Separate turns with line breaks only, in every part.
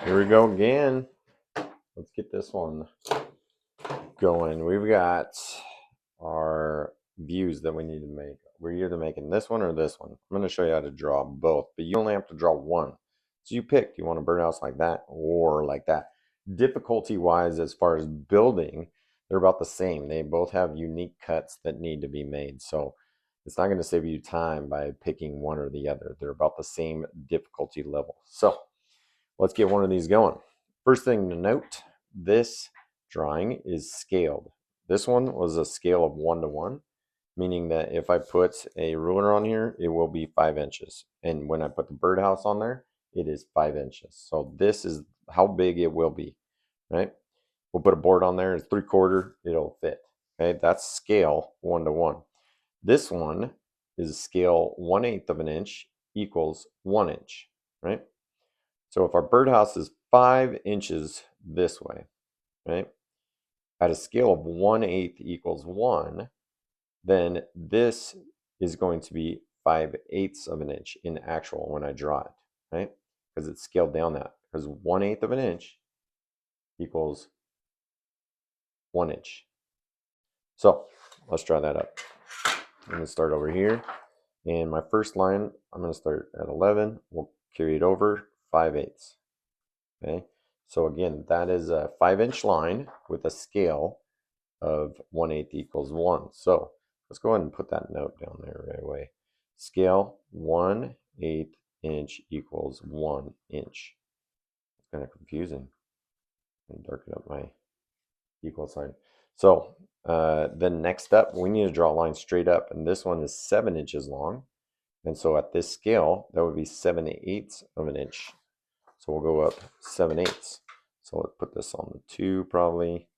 Here we go again. Let's get this one going. We've got our views that we need to make. We're either making this one or this one. I'm going to show you how to draw both, but you only have to draw one. So you pick, do you want a birdhouse like that or like that? Difficulty-wise, as far as building, they're about the same. They both have unique cuts that need to be made. So it's not going to save you time by picking one or the other. They're about the same difficulty level. So let's get one of these going. First thing to note, this drawing is scaled. This one was a scale of 1 to 1, meaning that if I put a ruler on here, it will be 5 inches. And when I put the birdhouse on there, it is 5 inches. So this is how big it will be, right? We'll put a board on there, it's 3/4, it'll fit. Okay, that's scale 1 to 1. This one is scale 1/8 of an inch equals 1 inch, right? So if our birdhouse is 5 inches this way, right, at a scale of 1/8 equals 1, then this is going to be 5/8 of an inch in actual when I draw it, right? Because it's scaled down that. Because 1/8 of an inch equals 1 inch. So let's draw that up. I'm going to start over here. And my first line, I'm going to start at 11. We'll carry it over 5/8. Okay, so again, that is a 5-inch line with a scale of 1/8 equals 1. So let's go ahead and put that note down there right away. Scale 1/8 inch equals 1 inch. It's kind of confusing. I'm darken up my equal sign. So then next up, we need to draw a line straight up, and this one is 7 inches long. And so at this scale, that would be 7/8 of an inch. So we'll go up 7/8. So let's put this on the 2 probably.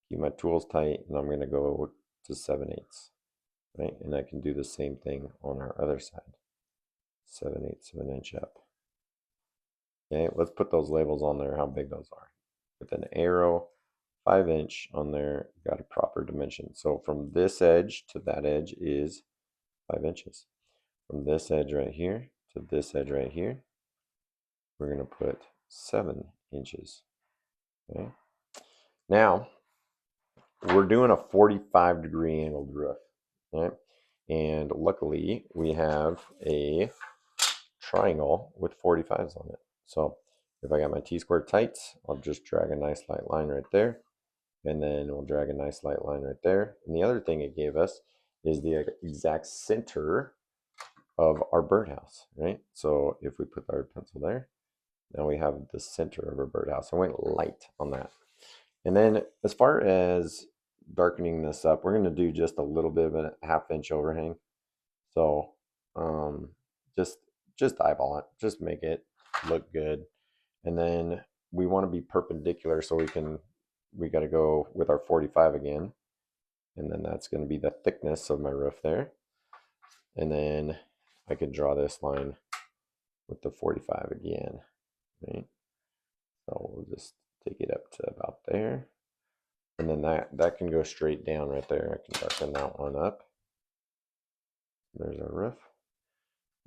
Keep my tools tight, and I'm going to go to 7/8. Right? And I can do the same thing on our other side. 7/8 of an inch up. Okay, let's put those labels on there, how big those are. With an arrow, 5-inch on there, got a proper dimension. So from this edge to that edge is 5 inches. From this edge right here to this edge right here, we're going to put 7 inches. Okay. Now, we're doing a 45-degree angled roof. Right? And luckily, we have a triangle with 45s on it. So if I got my T-square tight, I'll just drag a nice light line right there. And then we'll drag a nice light line right there. And the other thing it gave us is the exact center of our birdhouse, right? So if we put our pencil there, now we have the center of our birdhouse. I went light on that. And then as far as darkening this up, we're going to do just a little bit of a 1/2 inch overhang. So just eyeball it, just make it look good. And then we want to be perpendicular, so we got to go with our 45 again. And then that's going to be the thickness of my roof there. And then I can draw this line with the 45 again, right? So we'll just take it up to about there. And then that can go straight down right there. I can darken that one up. There's our roof.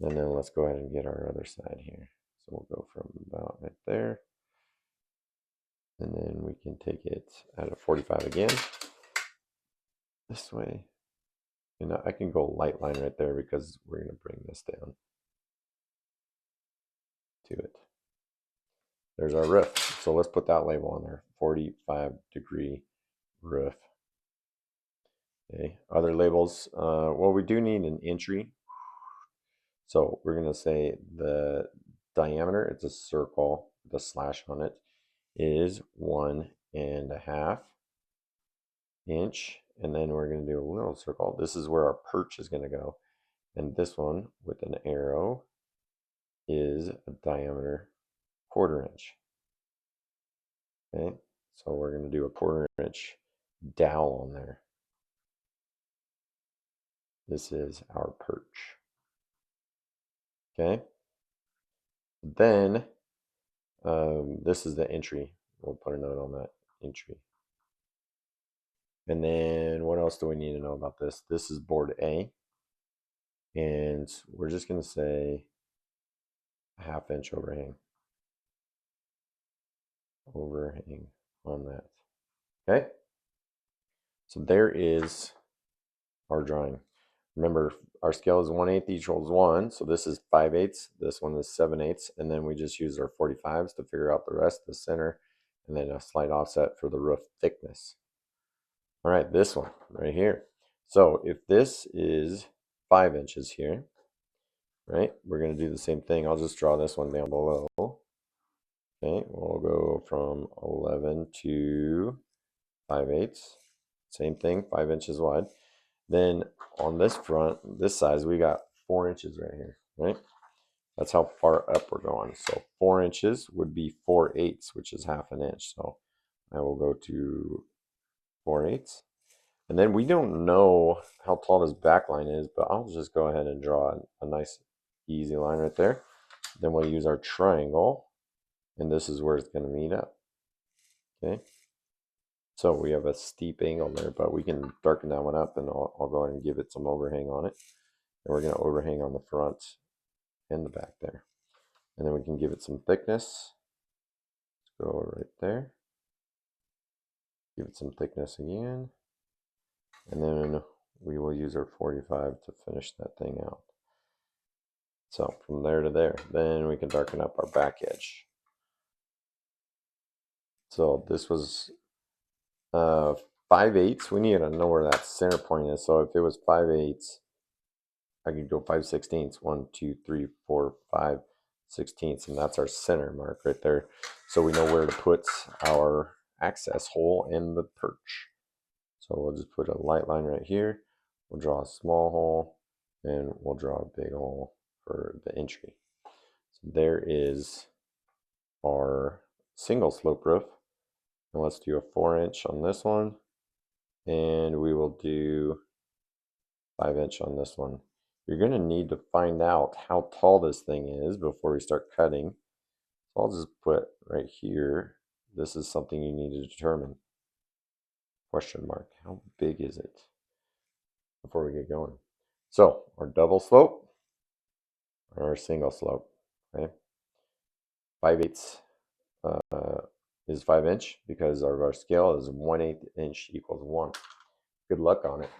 And then let's go ahead and get our other side here. So we'll go from about right there. And then we can take it at a 45 again. This way. And I can go light line right there because we're going to bring this down to it. There's our roof. So let's put that label on there. 45-degree roof. Okay. Other labels. Well, we do need an entry. So we're going to say the diameter, it's a circle, the slash on it, is 1.5 inch. And then we're going to do a little circle. This is where our perch is going to go. And this one with an arrow is a diameter 1/4 inch. Okay, so we're going to do a 1/4 inch dowel on there. This is our perch. Okay, then this is the entry. We'll put a note on that entry. And then what else do we need to know about this? This is board A. And we're just going to say a 1/2 inch overhang. overhang on that. Okay, so there is our drawing. Remember, our scale is 1/8 equals 1, so this is 5/8, this one is 7/8, and then we just use our 45s to figure out the rest, the center, and then a slight offset for the roof thickness. All right, this one right here. So if this is 5 inches here, right, we're going to do the same thing. I'll just draw this one down below. Okay, we'll go from 11 to 5/8. Same thing, 5 inches wide. Then on this front, this size, we got 4 inches right here, right? That's how far up we're going. So 4 inches would be 4/8, which is half an inch. So I will go to 4/8. And then we don't know how tall this back line is, but I'll just go ahead and draw a nice easy line right there. Then we'll use our triangle, and this is where it's going to meet up. Okay. So we have a steep angle there, but we can darken that one up, and I'll go ahead and give it some overhang on it. And we're going to overhang on the front and the back there. And then we can give it some thickness. Let's go right there. Give it some thickness again. And then we will use our 45 to finish that thing out. So from there to there, then we can darken up our back edge. So this was 5/8. We need to know where that center point is. So if it was 5/8, I could go 5/16. 1, 2, 3, 4, 5/16, and that's our center mark right there. So we know where to put our access hole in the perch. So we'll just put a light line right here. We'll draw a small hole, and we'll draw a big hole for the entry. So there is our single slope roof. And let's do a 4-inch on this one, and we will do 5-inch on this one. You're going to need to find out how tall this thing is before we start cutting. So I'll just put right here, this is something you need to determine. Question mark, how big is it before we get going? So our double slope or our single slope, okay? 5/8 is 5-inch because our scale is 1/8 inch equals 1. Good luck on it.